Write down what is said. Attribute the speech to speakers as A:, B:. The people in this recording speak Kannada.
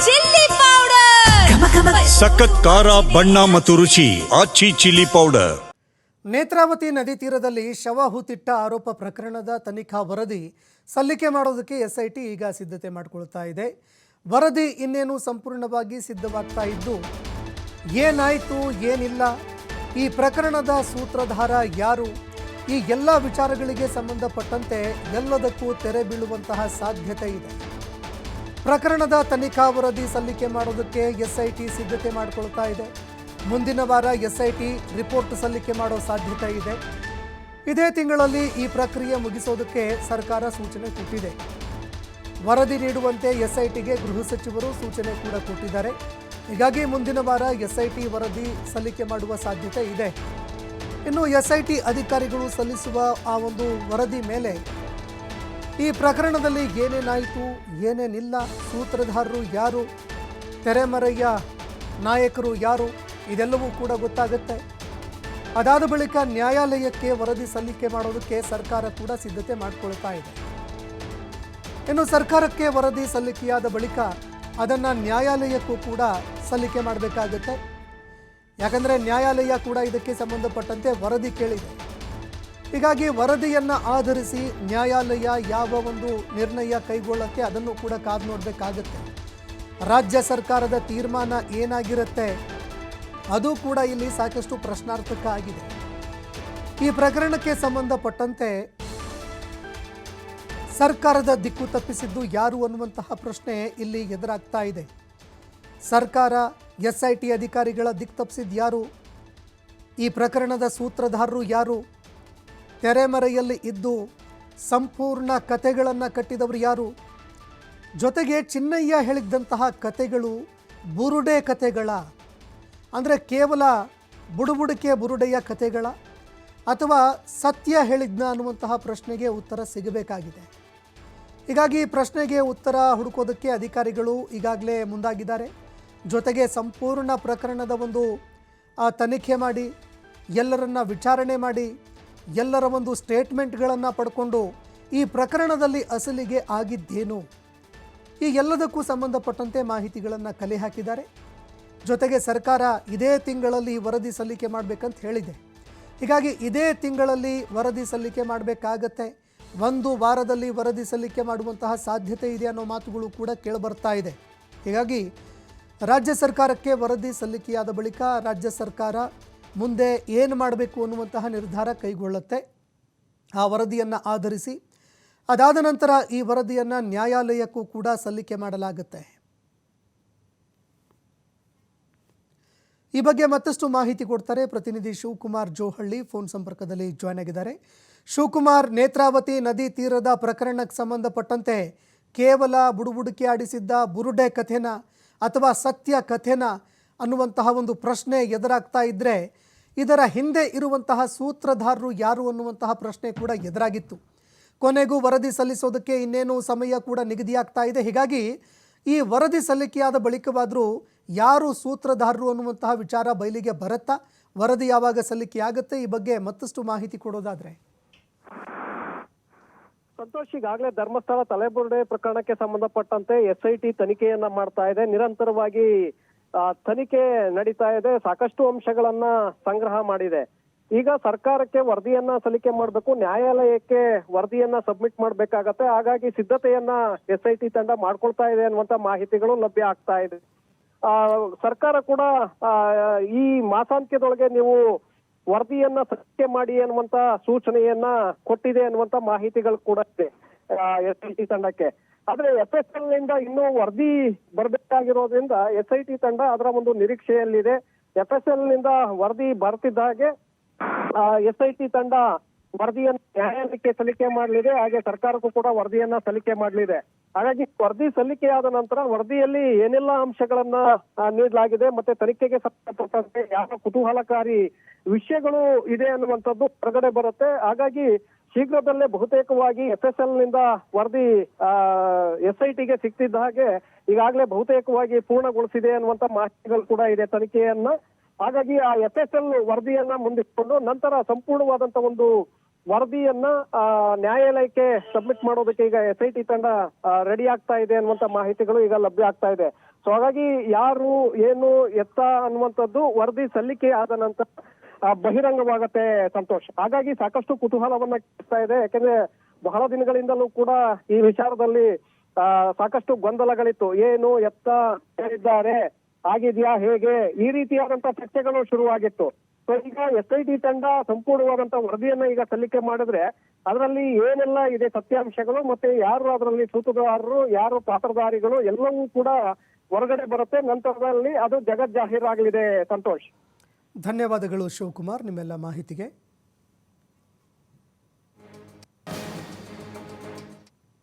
A: ಚಿಲ್ಲಿ ಪೌಡರ್,
B: ಸಖತ್ ಖಾರ ಬಣ್ಣ ಮತ್ತು ರುಚಿ ಆಚಿ ಚಿಲ್ಲಿ ಪೌಡರ್.
C: ನೇತ್ರಾವತಿ ನದಿ ತೀರದಲ್ಲಿ ಶವ ಹೂತಿಟ್ಟ ಆರೋಪ ಪ್ರಕರಣದ ತನಿಖಾ ವರದಿ ಸಲ್ಲಿಕೆ ಮಾಡೋದಕ್ಕೆ ಎಸ್ಐಟಿ ಈಗ ಸಿದ್ಧತೆ ಮಾಡಿಕೊಳ್ತಾ ಇದೆ. ವರದಿ ಇನ್ನೇನು ಸಂಪೂರ್ಣವಾಗಿ ಸಿದ್ಧವಾಗ್ತಾ ಇದ್ದು ಏನಾಯಿತು ಏನಿಲ್ಲ, ಈ ಪ್ರಕರಣದ ಸೂತ್ರಧಾರ ಯಾರು, ಈ ಎಲ್ಲ ವಿಚಾರಗಳಿಗೆ ಸಂಬಂಧಪಟ್ಟಂತೆ ಎಲ್ಲದಕ್ಕೂ ತೆರೆ ಬೀಳುವಂತಹ ಸಾಧ್ಯತೆ ಇದೆ. ಪ್ರಕರಣದ ತನಿಖಾ ವರದಿ ಸಲ್ಲಿಕೆ ಮಾಡೋದಕ್ಕೆ ಎಸ್ಐಟಿ ಸಿದ್ಧತೆ ಮಾಡಿಕೊಳ್ತಾ ಇದೆ. ಮುಂದಿನ ವಾರ ಎಸ್ಐಟಿ ರಿಪೋರ್ಟ್ ಸಲ್ಲಿಕೆ ಮಾಡೋ ಸಾಧ್ಯತೆ ಇದೆ. ಇದೇ ತಿಂಗಳಲ್ಲಿ ಈ ಪ್ರಕ್ರಿಯೆ ಮುಗಿಸೋದಕ್ಕೆ ಸರ್ಕಾರ ಸೂಚನೆ ಕೊಟ್ಟಿದೆ. ವರದಿ ನೀಡುವಂತೆ ಎಸ್ಐಟಿಗೆ ಗೃಹ ಸಚಿವರು ಸೂಚನೆ ಕೂಡ ಕೊಟ್ಟಿದ್ದಾರೆ. ಹೀಗಾಗಿ ಮುಂದಿನ ವಾರ ಎಸ್ಐಟಿ ವರದಿ ಸಲ್ಲಿಕೆ ಮಾಡುವ ಸಾಧ್ಯತೆ ಇದೆ. ಇನ್ನು ಎಸ್ಐಟಿ ಅಧಿಕಾರಿಗಳು ಸಲ್ಲಿಸುವ ಆ ಒಂದು ವರದಿ ಮೇಲೆ ಈ ಪ್ರಕರಣದಲ್ಲಿ ಏನೇನಾಯಿತು ಏನೇನಿಲ್ಲ, ಸೂತ್ರಧಾರರು ಯಾರು, ತೆರೆಮರೆಯ ನಾಯಕರು ಯಾರು, ಇದೆಲ್ಲವೂ ಕೂಡ ಗೊತ್ತಾಗುತ್ತೆ. ಅದಾದ ಬಳಿಕ ನ್ಯಾಯಾಲಯಕ್ಕೆ ವರದಿ ಸಲ್ಲಿಕೆ ಮಾಡೋದಕ್ಕೆ ಸರ್ಕಾರ ಕೂಡ ಸಿದ್ಧತೆ ಮಾಡಿಕೊಳ್ತಾ ಇದೆ. ಇನ್ನು ಸರ್ಕಾರಕ್ಕೆ ವರದಿ ಸಲ್ಲಿಕೆಯಾದ ಬಳಿಕ ಅದನ್ನು ನ್ಯಾಯಾಲಯಕ್ಕೂ ಕೂಡ ಸಲ್ಲಿಕೆ ಮಾಡಬೇಕಾಗುತ್ತೆ. ಯಾಕಂದರೆ ನ್ಯಾಯಾಲಯ ಕೂಡ ಇದಕ್ಕೆ ಸಂಬಂಧಪಟ್ಟಂತೆ ವರದಿ ಕೇಳಿದೆ. ಹೀಗಾಗಿ ವರದಿಯನ್ನು ಆಧರಿಸಿ ನ್ಯಾಯಾಲಯ ಯಾವ ಒಂದು ನಿರ್ಣಯ ಕೈಗೊಳ್ಳಕ್ಕೆ ಅದನ್ನು ಕೂಡ ಕಾದು ನೋಡಬೇಕಾಗುತ್ತೆ. ರಾಜ್ಯ ಸರ್ಕಾರದ ತೀರ್ಮಾನ ಏನಾಗಿರುತ್ತೆ ಅದು ಕೂಡ ಇಲ್ಲಿ ಸಾಕಷ್ಟು ಪ್ರಶ್ನಾರ್ಥಕ ಆಗಿದೆ. ಈ ಪ್ರಕರಣಕ್ಕೆ ಸಂಬಂಧಪಟ್ಟಂತೆ ಸರ್ಕಾರದ ದಿಕ್ಕು ತಪ್ಪಿಸಿದ್ದು ಯಾರು ಅನ್ನುವಂತಹ ಪ್ರಶ್ನೆ ಇಲ್ಲಿ ಎದುರಾಗ್ತಾ ಇದೆ. ಸರ್ಕಾರ ಎಸ್ಐಟಿ ಅಧಿಕಾರಿಗಳ ದಿಕ್ಕು ತಪ್ಪಿಸಿದ್ದು ಯಾರು, ಈ ಪ್ರಕರಣದ ಸೂತ್ರಧಾರರು ಯಾರು, ತೆರೆಮರೆಯಲ್ಲಿ ಇದ್ದು ಸಂಪೂರ್ಣ ಕತೆಗಳನ್ನು ಕಟ್ಟಿದವರು ಯಾರು, ಜೊತೆಗೆ ಚಿನ್ನಯ್ಯ ಹೇಳಿದ್ದಂತಹ ಕತೆಗಳು ಬುರುಡೆ ಕತೆಗಳ, ಅಂದರೆ ಕೇವಲ ಬುಡುಬುಡಿಕೆ ಬುರುಡೆಯ ಕತೆಗಳ ಅಥವಾ ಸತ್ಯ ಹೇಳಿದ್ನ ಅನ್ನುವಂತಹ ಪ್ರಶ್ನೆಗೆ ಉತ್ತರ ಸಿಗಬೇಕಾಗಿದೆ. ಹೀಗಾಗಿ ಈ ಪ್ರಶ್ನೆಗೆ ಉತ್ತರ ಹುಡುಕೋದಕ್ಕೆ ಅಧಿಕಾರಿಗಳು ಈಗಾಗಲೇ ಮುಂದಾಗಿದ್ದಾರೆ. ಜೊತೆಗೆ ಸಂಪೂರ್ಣ ಪ್ರಕರಣದ ಒಂದು ತನಿಖೆ ಮಾಡಿ, ಎಲ್ಲರನ್ನ ವಿಚಾರಣೆ ಮಾಡಿ, ಎಲ್ಲರ ಒಂದು ಸ್ಟೇಟ್ಮೆಂಟ್ಗಳನ್ನು ಪಡ್ಕೊಂಡು ಈ ಪ್ರಕರಣದಲ್ಲಿ ಅಸಲಿಗೆ ಆಗಿದ್ದೇನು, ಈ ಎಲ್ಲದಕ್ಕೂ ಸಂಬಂಧಪಟ್ಟಂತೆ ಮಾಹಿತಿಗಳನ್ನು ಕಲೆ ಹಾಕಿದ್ದಾರೆ. ಜೊತೆಗೆ ಸರ್ಕಾರ ಇದೇ ತಿಂಗಳಲ್ಲಿ ವರದಿ ಸಲ್ಲಿಕೆ ಮಾಡಬೇಕಂತ ಹೇಳಿದೆ. ಹೀಗಾಗಿ ಇದೇ ತಿಂಗಳಲ್ಲಿ ವರದಿ ಸಲ್ಲಿಕೆ ಮಾಡಬೇಕಾಗತ್ತೆ. ಒಂದು ವಾರದಲ್ಲಿ ವರದಿ ಸಲ್ಲಿಕೆ ಮಾಡುವಂತಹ ಸಾಧ್ಯತೆ ಇದೆ ಅನ್ನೋ ಮಾತುಗಳು ಕೂಡ ಕೇಳಿಬರ್ತಾ ಇದೆ. ಹೀಗಾಗಿ ರಾಜ್ಯ ಸರ್ಕಾರಕ್ಕೆ ವರದಿ ಸಲ್ಲಿಕೆಯಾದ ಬಳಿಕ ರಾಜ್ಯ ಸರ್ಕಾರ ಮುಂದೆ ಏನು ಮಾಡಬೇಕು ಅನ್ನುವಂತಹ ನಿರ್ಧಾರ ಕೈಗೊಳ್ಳುತ್ತೆ. ಆ ವರದಿಯನ್ನು ಆಧರಿಸಿ ಅದಾದ ನಂತರ ಈ ವರದಿಯನ್ನು ನ್ಯಾಯಾಲಯಕ್ಕೂ ಕೂಡ ಸಲ್ಲಿಕೆ ಮಾಡಲಾಗುತ್ತೆ. ಈ ಬಗ್ಗೆ ಮತ್ತಷ್ಟು ಮಾಹಿತಿ ಕೊಡ್ತಾರೆ ಪ್ರತಿನಿಧಿ ಶಿವಕುಮಾರ್ ಜೋಹಳ್ಳಿ, ಫೋನ್ ಸಂಪರ್ಕದಲ್ಲಿ ಜಾಯ್ನ್ ಆಗಿದ್ದಾರೆ. ಶಿವಕುಮಾರ್, ನೇತ್ರಾವತಿ ನದಿ ತೀರದ ಪ್ರಕರಣಕ್ಕೆ ಸಂಬಂಧಪಟ್ಟಂತೆ ಕೇವಲ ಬುಡುಬುಡಿಕೆ ಆಡಿಸಿದ್ದ ಬುರುಡೆ ಕಥೆನ ಅಥವಾ ಸತ್ಯ ಕಥೆನ ಅನ್ನುವಂತಹ ಒಂದು ಪ್ರಶ್ನೆ ಎದುರಾಗ್ತಾ ಇದ್ದರೆ, ಇದರ ಹಿಂದೆ ಇರುವಂತಹ ಸೂತ್ರಧಾರರು ಯಾರು ಅನ್ನುವಂತಹ ಪ್ರಶ್ನೆ ಕೂಡ ಎದುರಾಗಿತ್ತು. ಕೊನೆಗೂ ವರದಿ ಸಲ್ಲಿಸೋದಕ್ಕೆ ಇನ್ನೇನು ಸಮಯ ಕೂಡ ನಿಗದಿಯಾಗ್ತಾ ಇದೆ. ಹೀಗಾಗಿ ಈ ವರದಿ ಸಲ್ಲಿಕೆಯಾದ ಬಳಿಕವಾದರೂ ಯಾರು ಸೂತ್ರಧಾರರು ಅನ್ನುವಂತಹ ವಿಚಾರ ಬಯಲಿಗೆ ಬರುತ್ತಾ, ವರದಿ ಯಾವಾಗ ಸಲ್ಲಿಕೆ ಆಗುತ್ತೆ, ಈ ಬಗ್ಗೆ ಮತ್ತಷ್ಟು ಮಾಹಿತಿ ಕೊಡೋದಾದ್ರೆ.
D: ಸಂತೋಷ್, ಈಗಾಗಲೇ ಧರ್ಮಸ್ಥಳ ತಲೆಬುರುಡೆ ಪ್ರಕರಣಕ್ಕೆ ಸಂಬಂಧಪಟ್ಟಂತೆ ಎಸ್ಐಟಿ ತನಿಖೆಯನ್ನ ಮಾಡ್ತಾ ಇದೆ. ನಿರಂತರವಾಗಿ ತನಿಖೆ ನಡೀತಾ ಇದೆ. ಸಾಕಷ್ಟು ಅಂಶಗಳನ್ನ ಸಂಗ್ರಹ ಮಾಡಿದೆ. ಈಗ ಸರ್ಕಾರಕ್ಕೆ ವರದಿಯನ್ನ ಸಲ್ಲಿಕೆ ಮಾಡಬೇಕು, ನ್ಯಾಯಾಲಯಕ್ಕೆ ವರದಿಯನ್ನ ಸಬ್ಮಿಟ್ ಮಾಡ್ಬೇಕಾಗತ್ತೆ. ಹಾಗಾಗಿ ಸಿದ್ಧತೆಯನ್ನ ಎಸ್ಐಟಿ ತಂಡ ಮಾಡ್ಕೊಳ್ತಾ ಇದೆ ಅನ್ನುವಂತ ಮಾಹಿತಿಗಳು ಲಭ್ಯ ಆಗ್ತಾ ಇದೆ. ಸರ್ಕಾರ ಕೂಡ ಈ ಮಾಸಾಂತ್ಯದೊಳಗೆ ನೀವು ವರದಿಯನ್ನ ಸಲ್ಲಿಕೆ ಮಾಡಿ ಅನ್ನುವಂತ ಸೂಚನೆಯನ್ನ ಕೊಟ್ಟಿದೆ ಅನ್ನುವಂತ ಮಾಹಿತಿಗಳು ಕೂಡ ಇದೆ ಎಸ್ಐಟಿ ತಂಡಕ್ಕೆ. ಆದ್ರೆ FSL ನಿಂದ ಇನ್ನೂ ವರದಿ ಬರ್ಬೇಕಾಗಿರೋದ್ರಿಂದ ಎಸ್ಐಟಿ ತಂಡ ಅದರ ಒಂದು ನಿರೀಕ್ಷೆಯಲ್ಲಿದೆ. FSL ನಿಂದ ವರದಿ ಬರ್ತಿದ್ದ ಹಾಗೆ ಎಸ್ಐಟಿ ತಂಡ ವರದಿಯನ್ನು ನ್ಯಾಯಾಲಯಕ್ಕೆ ಸಲ್ಲಿಕೆ ಮಾಡಲಿದೆ. ಹಾಗೆ ಸರ್ಕಾರಕ್ಕೂ ಕೂಡ ವರದಿಯನ್ನ ಸಲ್ಲಿಕೆ ಮಾಡಲಿದೆ. ಹಾಗಾಗಿ ವರದಿ ಸಲ್ಲಿಕೆಯಾದ ನಂತರ ವರದಿಯಲ್ಲಿ ಏನೆಲ್ಲ ಅಂಶಗಳನ್ನ ನೀಡಲಾಗಿದೆ ಮತ್ತೆ ತನಿಖೆಗೆ ಸಂಬಂಧಪಟ್ಟಂತೆ ಯಾವ ಕುತೂಹಲಕಾರಿ ವಿಷಯಗಳು ಇದೆ ಅನ್ನುವಂಥದ್ದು ಹೊರಗಡೆ ಬರುತ್ತೆ. ಹಾಗಾಗಿ ಶೀಘ್ರದಲ್ಲೇ ಬಹುತೇಕವಾಗಿ FSL ನಿಂದ ವರದಿ ಎಸ್ಐಟಿಗೆ ಸಿಗ್ತಿದ್ದ ಹಾಗೆ ಈಗಾಗಲೇ ಬಹುತೇಕವಾಗಿ ಪೂರ್ಣಗೊಳಿಸಿದೆ ಅನ್ನುವಂತ ಮಾಹಿತಿಗಳು ಕೂಡ ಇದೆ ತನಿಖೆಯನ್ನ. ಹಾಗಾಗಿ ಆ FSL ವರದಿಯನ್ನ ಮುಂದಿಟ್ಕೊಂಡು ನಂತರ ಸಂಪೂರ್ಣವಾದಂತ ಒಂದು ವರದಿಯನ್ನ ನ್ಯಾಯಾಲಯಕ್ಕೆ ಸಬ್ಮಿಟ್ ಮಾಡೋದಕ್ಕೆ ಈಗ ಎಸ್ಐಟಿ ತಂಡ ರೆಡಿ ಆಗ್ತಾ ಇದೆ ಅನ್ನುವಂತ ಮಾಹಿತಿಗಳು ಈಗ ಲಭ್ಯ ಆಗ್ತಾ ಇದೆ. ಸೊ ಹಾಗಾಗಿ ಯಾರು ಏನು ಎತ್ತ ಅನ್ನುವಂಥದ್ದು ವರದಿ ಸಲ್ಲಿಕೆ ಆದ ನಂತರ ಬಹಿರಂಗವಾಗತ್ತೆ ಸಂತೋಷ್. ಹಾಗಾಗಿ ಸಾಕಷ್ಟು ಕುತೂಹಲವನ್ನ ಕೆಡ್ತಾ ಇದೆ. ಯಾಕಂದ್ರೆ ಬಹಳ ದಿನಗಳಿಂದಲೂ ಕೂಡ ಈ ವಿಚಾರದಲ್ಲಿ ಸಾಕಷ್ಟು ಗೊಂದಲಗಳಿತ್ತು. ಏನು ಎತ್ತ ಹೇಳಿದ್ದಾರೆ, ಆಗಿದ್ಯಾ, ಹೇಗೆ, ಈ ರೀತಿಯಾದಂತಹ ಚರ್ಚೆಗಳು ಶುರುವಾಗಿತ್ತು. ಸೊ ಈಗ SIT ತಂಡ ಸಂಪೂರ್ಣವಾದಂತಹ ವರದಿಯನ್ನ ಈಗ ಸಲ್ಲಿಕೆ ಮಾಡಿದ್ರೆ ಅದರಲ್ಲಿ ಏನೆಲ್ಲ ಇದೆ ಸತ್ಯಾಂಶಗಳು, ಮತ್ತೆ ಯಾರು ಅದರಲ್ಲಿ ಸೂತ್ರಧಾರರು, ಯಾರು ಪಾತ್ರಧಾರಿಗಳು ಎಲ್ಲವೂ ಕೂಡ ಹೊರಗಡೆ ಬರುತ್ತೆ. ನಂತರದಲ್ಲಿ ಅದು ಜಗಜ್ಜಾಹೀರಾಗಲಿದೆ ಸಂತೋಷ್.
C: ಧನ್ಯವಾದಗಳು ಶಿವಕುಮಾರ್ ನಿಮ್ಮೆಲ್ಲ ಮಾಹಿತಿಗೆ.